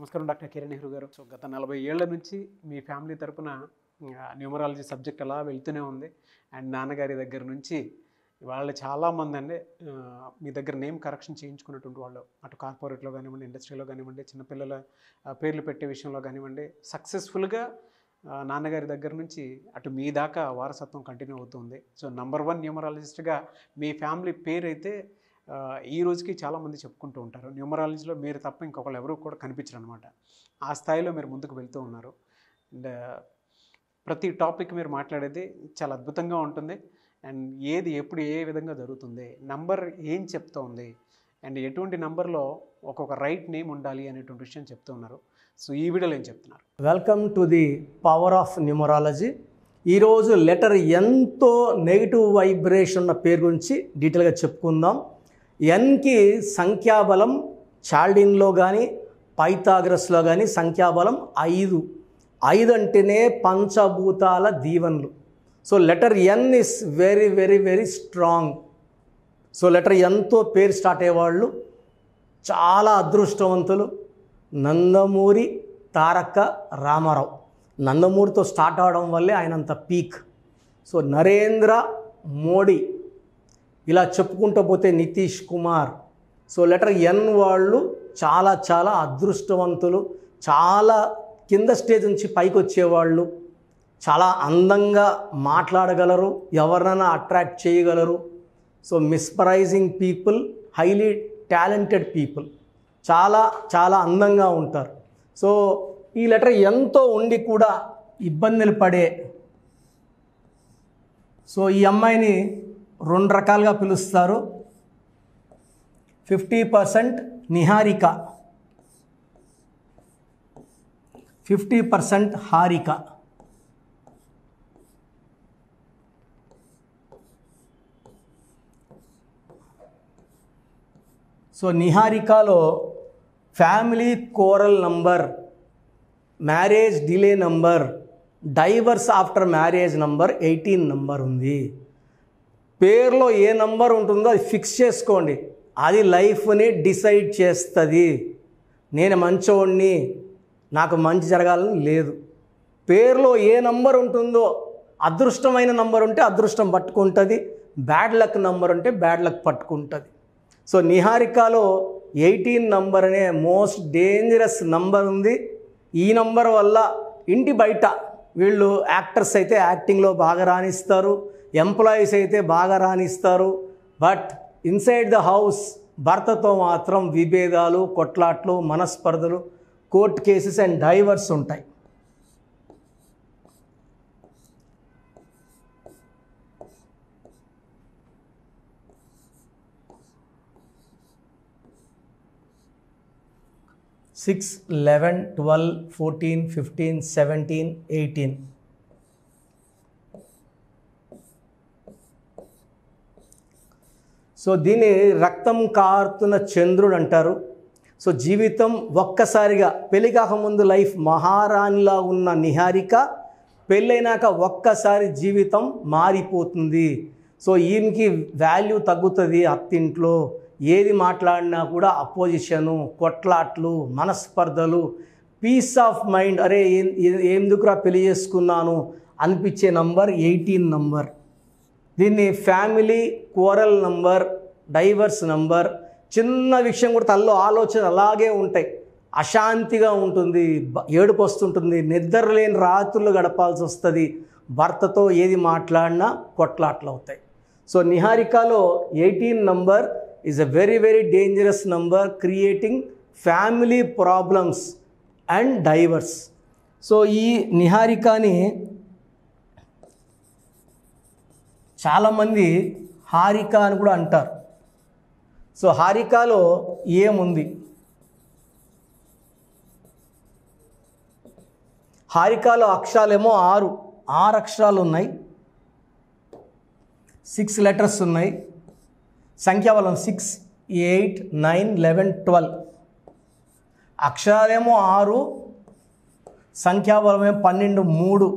నమస్కారం డాక్టర్ కిరణ్ నెహ్రూ గారు. సో గత 40 ఏళ్ల నుంచి మీ ఫ్యామిలీ తరపున న్యూమరాలజీ సబ్జెక్ట్ అలా వెళ్తూనే ఉంది. అండ్ నాన్నగారి దగ్గర నుంచి వాళ్ళు చాలామంది అండి మీ దగ్గర నేమ్ కరెక్షన్ చేయించుకున్నటువంటి వాళ్ళు, అటు కార్పొరేట్లో కానివ్వండి, ఇండస్ట్రీలో కానివ్వండి, చిన్నపిల్లల పేర్లు పెట్టే విషయంలో కానివ్వండి, సక్సెస్ఫుల్గా నాన్నగారి దగ్గర నుంచి అటు మీ దాకా వారసత్వం కంటిన్యూ అవుతుంది. సో నంబర్ 1 న్యూమరాలజిస్ట్గా మీ ఫ్యామిలీ పేరు అయితే ఈ రోజుకి చాలామంది చెప్పుకుంటూ ఉంటారు. న్యూమరాలజీలో మీరు తప్ప ఇంకొకళ్ళు ఎవరు కూడా కనిపించరు అనమాట. ఆ స్థాయిలో మీరు ముందుకు వెళ్తూ ఉన్నారు. అండ్ ప్రతి టాపిక్ మీరు మాట్లాడేది చాలా అద్భుతంగా ఉంటుంది. అండ్ ఏది ఎప్పుడు ఏ విధంగా జరుగుతుంది, నంబర్ ఏం చెప్తోంది, అండ్ ఎటువంటి నంబర్లో ఒక్కొక్క రైట్ నేమ్ ఉండాలి అనేటువంటి విషయం చెప్తూ ఉన్నారు. సో ఈ వీడియోలో ఏం చెప్తున్నారు? Welcome to the power of numerology. ఈరోజు లెటర్ ఎన్తో నెగిటివ్ వైబ్రేషన్ ఉన్న పేరు గురించి డీటెయిల్గా చెప్పుకుందాం. ఎన్కి సంఖ్యాబలం చాల్డిన్లో కానీ పైథాగరస్లో కానీ సంఖ్యాబలం 5. 5 అంటేనే పంచభూతాల దీవెనలు. So letter N is very very very strong. So letter ఎన్తో పేరు స్టార్ట్ అయ్యేవాళ్ళు చాలా అదృష్టవంతులు. నందమూరి తారక రామారావు. నందమూరితో స్టార్ట్ అవడం వల్లే ఆయనంత పీక్. సో నరేంద్ర మోడీ, ఇలా చెప్పుకుంటూ పోతే Nitish Kumar. So letter N వాళ్ళు చాలా చాలా అదృష్టవంతులు. చాలా కింద స్టేజ్ నుంచి పైకి వచ్చేవాళ్ళు. చాలా అందంగా మాట్లాడగలరు, ఎవరినైనా అట్రాక్ట్ చేయగలరు. So mesmerising people, highly talented people, చాలా చాలా అందంగా ఉంటారు. సో ఈ లెటర్ ఎంతో ఉండి కూడా ఇబ్బందులు పడే, సో ఈ అమ్మాయిని 2 రకాలుగా పిలుస్తారు. 50% నిహారిక, 50% హారిక. సో నిహారికలో family quarrel number, marriage delay number, divorce after marriage number 18 number ఉంది. పేరులో ఏ నంబర్ ఉంటుందో అది ఫిక్స్ చేసుకోండి. అది లైఫ్ని డిసైడ్ చేస్తుంది. నేను మంచోడిని, నాకు మంచి జరగాలని లేదు. పేరులో ఏ నంబర్ ఉంటుందో, అదృష్టమైన నంబర్ ఉంటే అదృష్టం పట్టుకుంటుంది, బ్యాడ్ లక్ నంబర్ ఉంటే బ్యాడ్ లక్ పట్టుకుంటుంది. సో నిహారికలో 18 నంబర్ అనే మోస్ట్ డేంజరస్ నంబర్ ఉంది. ఈ నంబర్ వల్ల ఇంటి బయట వీళ్ళు యాక్టర్స్ అయితే యాక్టింగ్లో బాగా రాణిస్తారు, ఎంప్లాయీస్ అయితే బాగా రాణిస్తారు. బట్ ఇన్సైడ్ ద హౌస్ భర్తతో మాత్రం విభేదాలు, కొట్లాట్లు, మనస్పర్ధలు, కోర్ట్ కేసెస్ అండ్ డైవర్స్ ఉంటాయి. Six, 11, 12, 14, 15, 17, 18. సో దీన్ని రక్తం కారుతున్న చంద్రుడు అంటారు. సో జీవితం ఒక్కసారిగా, పెళ్లి కాకముందు లైఫ్ మహారాణిలా ఉన్న నిహారిక పెళ్ళైనాక ఒక్కసారి జీవితం మారిపోతుంది. సో ఈమెకి వాల్యూ తగ్గుతుంది అత్తింట్లో. ఏది మాట్లాడినా కూడా అపోజిషను, కొట్లాట్లు, మనస్పర్ధలు, పీస్ ఆఫ్ మైండ్, అరే ఎందుకురా పెళ్లి చేసుకున్నాను అనిపించే నంబర్ 18 నంబర్. దీన్ని family quarrel number, divorce number. చిన్న విషయం కూడా తల్లో ఆలోచన అలాగే ఉంటాయి, అశాంతిగా ఉంటుంది, ఏడుపు వస్తుంటుంది, నిద్ర లేని రాత్రులు గడపాల్సి వస్తుంది. భర్తతో ఏది మాట్లాడినా కొట్లాట్లు అవుతాయి. సో నిహారికలో 18 number is a very very dangerous number, creating family problems and divorce. So ఈ నిహారికని చాలామంది హారిక అని కూడా అంటారు. సో హారికలో ఏముంది? హారికలో అక్షరాలేమో 6 అక్షరాలు ఉన్నాయి, 6 లెటర్స్ ఉన్నాయి. సంఖ్యాబలం 6, 8, 9, 11, 12. అక్షరాలేమో 6, సంఖ్యాబలమేమో 12, 3.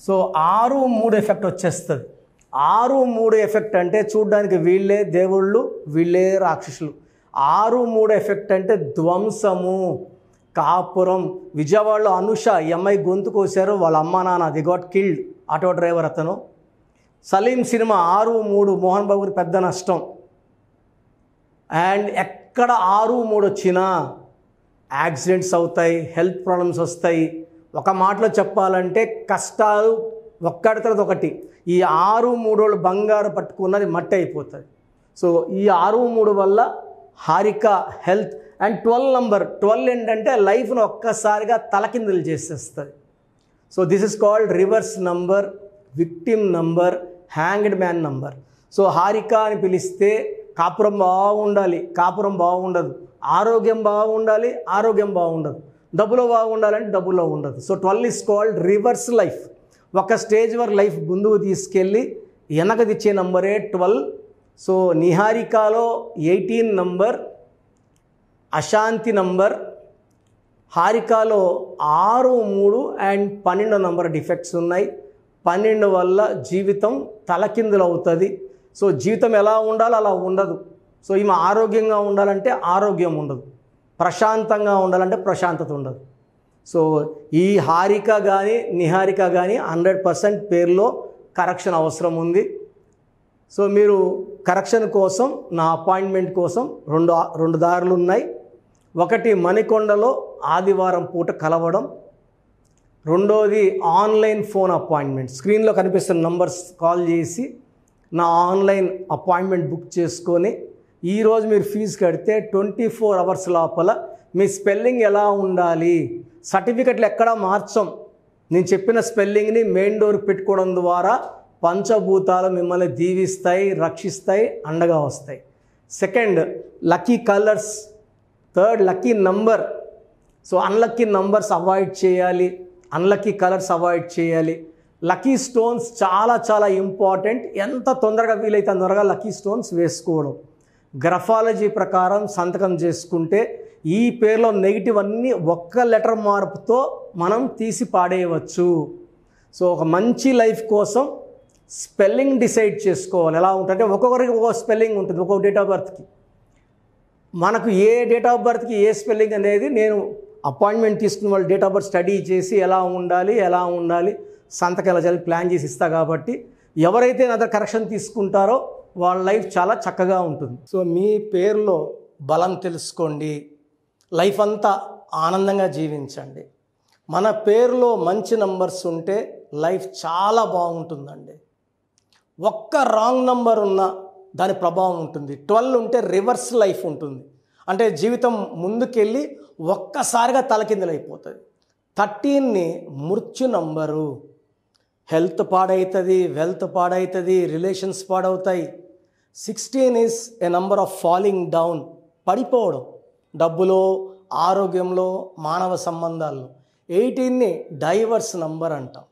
సో 6, 3 ఎఫెక్ట్ వచ్చేస్తుంది. 6, 3 ఎఫెక్ట్ అంటే చూడ్డానికి వీళ్ళే దేవుళ్ళు, వీళ్ళే రాక్షసులు. 6, 3 ఎఫెక్ట్ అంటే ధ్వంసము, కాపురం. విజయవాడలో అనుష ఈ అమ్మాయి గొంతు కోసారు, వాళ్ళ అమ్మా నాన్న the got killed, auto driver అతను. సలీం సినిమా 6-3 మోహన్ బాబుకి పెద్ద నష్టం. అండ్ ఎక్కడ 6-3 వచ్చినా యాక్సిడెంట్స్ అవుతాయి, హెల్త్ ప్రాబ్లమ్స్ వస్తాయి. ఒక మాటలో చెప్పాలంటే కష్టాలు ఒక్కడి తర్వాత ఒకటి. ఈ 6-3 బంగారు పట్టుకున్నది మట్టి అయిపోతుంది. సో ఈ 6-3 వల్ల హారిక హెల్త్. అండ్ 12 నంబర్, 12 ఏంటంటే లైఫ్ను ఒక్కసారిగా తలకిందులు చేసేస్తుంది. So this is called reverse number, victim number, hanged man number. So Harika అని పిలిస్తే కాపురం బాగుండాలి, కాపురం బాగుండదు. ఆరోగ్యం బాగుండాలి, ఆరోగ్యం బాగుండదు. డబ్బులో బాగుండాలంటే డబ్బులో ఉండదు. So 12 is called reverse life. ఒక స్టేజ్ వరకు లైఫ్ ముందుకు తీసుకెళ్ళి వెనక తెచ్చే నంబరే 12. సో నిహారికలో 18 నంబర్ అశాంతి నంబర్, హారికలో 6, 3 అండ్ 12 నంబర్ డిఫెక్ట్స్ ఉన్నాయి. 12 వల్ల జీవితం తలకిందులు అవుతుంది. సో జీవితం ఎలా ఉండాలో అలా ఉండదు. సో ఈమె ఆరోగ్యంగా ఉండాలంటే ఆరోగ్యం ఉండదు, ప్రశాంతంగా ఉండాలంటే ప్రశాంతత ఉండదు. సో ఈ హారిక కానీ నిహారిక కానీ 100% పేరులో కరెక్షన్ అవసరం ఉంది. సో మీరు కరెక్షన్ కోసం నా అపాయింట్మెంట్ కోసం రెండు దారులు ఉన్నాయి. ఒకటి మణికొండలో ఆదివారం పూట కలవడం, రెండోది ఆన్లైన్ ఫోన్ అపాయింట్మెంట్. స్క్రీన్లో కనిపిస్తున్న నంబర్స్ కాల్ చేసి నా ఆన్లైన్ అపాయింట్మెంట్ బుక్ చేసుకొని ఈరోజు మీరు ఫీజు కడితే 24 అవర్స్ లోపల మీ స్పెల్లింగ్ ఎలా ఉండాలి, సర్టిఫికెట్లు ఎక్కడా మార్చం, నేను చెప్పిన స్పెల్లింగ్ని మెయిన్ డోర్ పెట్టుకోవడం ద్వారా పంచభూతాలు మిమ్మల్ని దీవిస్తాయి, రక్షిస్తాయి, అండగా వస్తాయి. Second, lucky colours. Third, lucky number. So unlucky numbers avoid చేయాలి, అన్లక్కీ కలర్స్ అవాయిడ్ చేయాలి. లక్కీ స్టోన్స్ చాలా చాలా ఇంపార్టెంట్. ఎంత తొందరగా వీలైతే అంత త్వరగా లక్కీ స్టోన్స్ వేసుకోవడం. గ్రఫాలజీ ప్రకారం సంతకం చేసుకుంటే ఈ పేరులో నెగిటివ్ అన్నీ ఒక్క లెటర్ మార్పుతో మనం తీసి పాడేయవచ్చు. సో ఒక మంచి లైఫ్ కోసం స్పెల్లింగ్ డిసైడ్ చేసుకోవాలి. ఎలా ఉంటుందంటే ఒక్కొక్కరికి ఒక్కొక్క స్పెల్లింగ్ ఉంటుంది, ఒక్కొక్క డేట్ ఆఫ్ బర్త్కి. మనకు ఏ డేట్ ఆఫ్ బర్త్కి ఏ స్పెల్లింగ్ అనేది నేను అపాయింట్మెంట్ తీసుకున్న వాళ్ళు డేట్ ఆఫ్ బర్త్ స్టడీ చేసి ఎలా ఉండాలి సంతకం ఎలా చేయాలి ప్లాన్ చేసి ఇస్తా. కాబట్టి ఎవరైతే నా దగ్గర కరెక్షన్ తీసుకుంటారో వాళ్ళ లైఫ్ చాలా చక్కగా ఉంటుంది. సో మీ పేరులో బలం తెలుసుకోండి, లైఫ్ అంతా ఆనందంగా జీవించండి. మన పేరులో మంచి నంబర్స్ ఉంటే లైఫ్ చాలా బాగుంటుందండి. ఒక్క రాంగ్ నంబర్ ఉన్నా దాని ప్రభావం ఉంటుంది. 12 ఉంటే రివర్స్ లైఫ్ ఉంటుంది, అంటే జీవితం ముందుకెళ్ళి ఒక్కసారిగా తలకిందులైపోతుంది. 13ని మృత్యు నంబరు. హెల్త్ పాడవుతుంది, వెల్త్ పాడవుతుంది, రిలేషన్స్ పాడవుతాయి. 16 is a number of falling down, పడిపోవడం, డబ్బులో, ఆరోగ్యంలో, మానవ సంబంధాల్లో. 18ని డైవర్స్ నంబర్ అంటాం.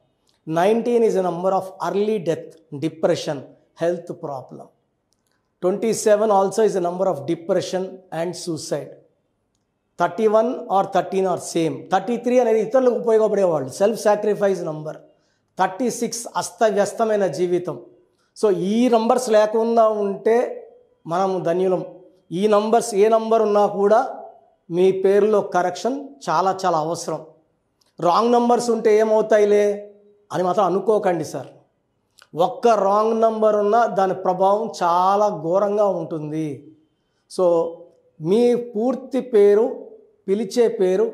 19 is a number of early death, depression, health problem. 27 also is a number of depression and suicide. 31 are 13 are same. 33 అనేది ఇతరులకు ఉపయోగపడేవాళ్ళు, సెల్ఫ్ సాక్రిఫైస్ నంబర్. 36 అస్తవ్యస్తమైన జీవితం. సో ఈ నంబర్స్ లేకుండా ఉంటే మనం ధన్యులం. ఈ నంబర్స్ ఏ నంబర్ ఉన్నా కూడా మీ పేరులో కరెక్షన్ చాలా చాలా అవసరం. రాంగ్ నంబర్స్ ఉంటే ఏమవుతాయిలే అని మాత్రం అనుకోకండి సార్. ఒక్క రాంగ్ నంబర్ ఉన్నా దాని ప్రభావం చాలా ఘోరంగా ఉంటుంది. సో మీ పూర్తి పేరు, పిలిచే పేరు,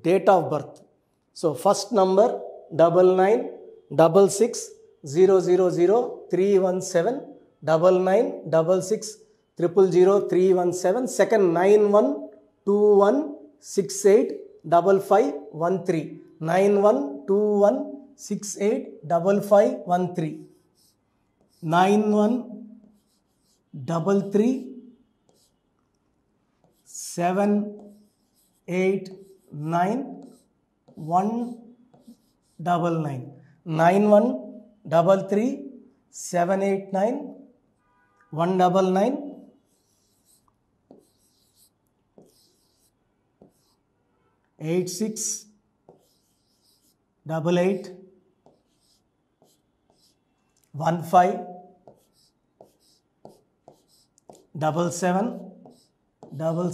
date of birth. So first number 9966000317, 9966000317. Second 9121685513, 9121685513, 9133789199, 9133789199,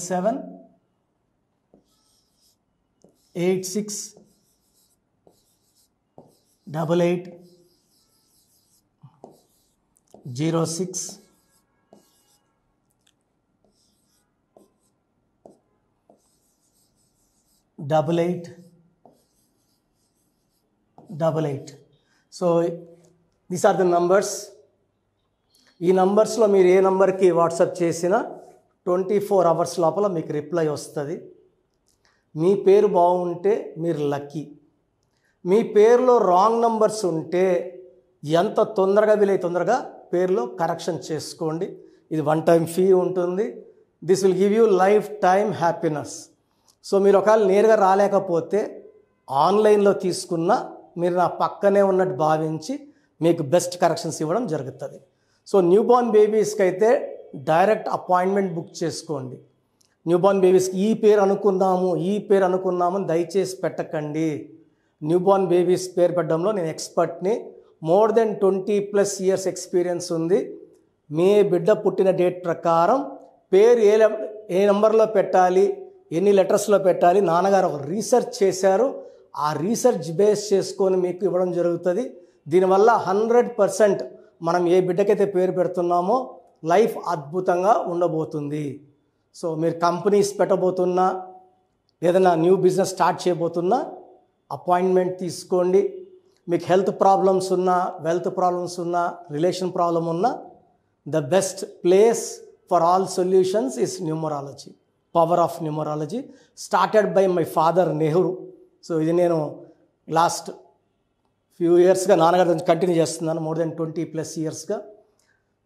8688157777, 88. So these are the numbers. ఈ నంబర్స్లో మీరు ఏ నంబర్కి వాట్సాప్ చేసినా 24 అవర్స్ లోపల మీకు రిప్లై వస్తుంది. మీ పేరు బాగుంటే మీరు లక్కీ. మీ పేరులో రాంగ్ నంబర్స్ ఉంటే ఎంత తొందరగా వీలైతే తొందరగా పేరులో కరెక్షన్ చేసుకోండి. ఇది 1 టైం ఫీ ఉంటుంది. This will give you life time happiness. So మీరు ఒకవేళ నేరుగా రాలేకపోతే ఆన్లైన్లో తీసుకున్న మీరు నా పక్కనే ఉన్నట్టు భావించి మీకు బెస్ట్ కరెక్షన్స్ ఇవ్వడం జరుగుతుంది. సో న్యూబార్న్ బేబీస్కి అయితే డైరెక్ట్ అపాయింట్మెంట్ బుక్ చేసుకోండి. న్యూబార్న్ బేబీస్కి ఈ పేరు అనుకున్నామని దయచేసి పెట్టకండి. న్యూబార్న్ బేబీస్ పేరు పెట్టడంలో నేను ఎక్స్పర్ట్ని. మోర్ దెన్ 20+ ఇయర్స్ ఎక్స్పీరియన్స్ ఉంది. మీ బిడ్డ పుట్టిన డేట్ ప్రకారం పేరు ఏ నెంబర్లో పెట్టాలి, ఎన్ని లెటర్స్లో పెట్టాలి, నాన్నగారు ఒక రీసెర్చ్ చేశారు. ఆ రీసెర్చ్ బేస్ చేసుకొని మీకు ఇవ్వడం జరుగుతుంది. దీనివల్ల 100% మనం ఏ బిడ్డకైతే పేరు పెడుతున్నామో లైఫ్ అద్భుతంగా ఉండబోతుంది. సో మీరు కంపెనీస్ పెట్టబోతున్నా, ఏదైనా న్యూ బిజినెస్ స్టార్ట్ చేయబోతున్నా అపాయింట్మెంట్ తీసుకోండి. మీకు హెల్త్ ప్రాబ్లమ్స్ ఉన్నా, వెల్త్ ప్రాబ్లమ్స్ ఉన్నా, రిలేషన్ ప్రాబ్లం ఉన్నా, the best place for all solutions is numerology. Power of numerology started by my father Nehru. So ఇది నేను లాస్ట్ ఫ్యూ ఇయర్స్గా నాన్నగారి నుంచి కంటిన్యూ చేస్తున్నాను, మోర్ దెన్ 20+ ఇయర్స్గా.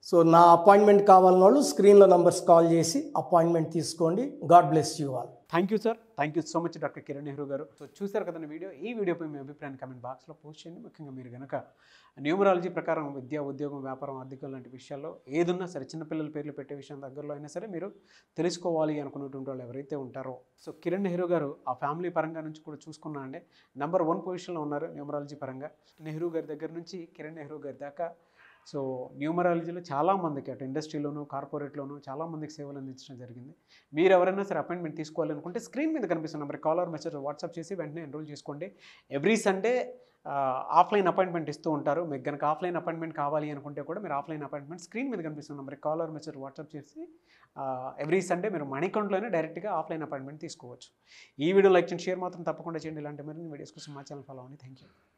సో నా అపాయింట్మెంట్ కావాలన్న వాళ్ళు స్క్రీన్లో నంబర్స్ కాల్ చేసి అపాయింట్మెంట్ తీసుకోండి. God bless you all. Thank you sir. Thank you so much doctor Kiran Nehru గారు. సో చూసారు కదండి వీడియో. ఈ వీడియోపై మీ అభిప్రాయాన్ని కమెంట్ బాక్స్లో పోస్ట్ చేయండి. ముఖ్యంగా మీరు కనుక న్యూమరాలజీ ప్రకారం విద్య, ఉద్యోగం, వ్యాపారం, ఆర్థికం లాంటి విషయాల్లో ఏదున్నా సరే, చిన్నపిల్లల పేర్లు పెట్టే విషయం దగ్గరలో అయినా సరే మీరు తెలుసుకోవాలి అనుకున్నటువంటి వాళ్ళు ఎవరైతే ఉంటారో, సో కిరణ్ నెహ్రూ గారు ఆ ఫ్యామిలీ పరంగా నుంచి కూడా చూసుకున్నా అండి నంబర్ 1 పొజిషన్లో ఉన్నారు న్యూమరాలజీ పరంగా. నెహ్రూ గారి దగ్గర నుంచి కిరణ్ నెహ్రూ గారి దాకా సో న్యూమరాలజీలో చాలామందికి అటు ఇండస్ట్రీలోను, కార్పొరేట్లోను చాలామందికి సేవలు అందించడం జరిగింది. మీరు ఎవరైనా సరే అపాయింట్మెంట్ తీసుకోవాలనుకుంటే స్క్రీన్ మీద కనిపిస్తున్న number call or message WhatsApp చేసి వెంటనే ఎన్రోల్ చేసుకోండి. ఎవ్రీ సండే ఆఫ్లైన్ అపాయింట్మెంట్ ఇస్తూ ఉంటారు. మీకు కనుక ఆఫ్లైన్ అపాయింట్మెంట్ కావాలి అనుకుంటే కూడా మీరు ఆఫ్లైన్ అపాయింట్మెంట్ స్క్రీన్ మీద కనిపిస్తున్న number call or message WhatsApp చేసి ఎవ్రీ సండే మీరు మణికొండలోనే డైరెక్ట్గా ఆఫ్లైన్ అపాయింట్మెంట్ తీసుకోవచ్చు. ఈ వీడియో లైక్ చేయండి, షేర్ మాత్రం తప్పకుండా చేయండి. ఇలాంటి మరిన్ని వీడియోస్ కోసం మా ఛానల్ ఫాలో అవ్వండి. Thank you.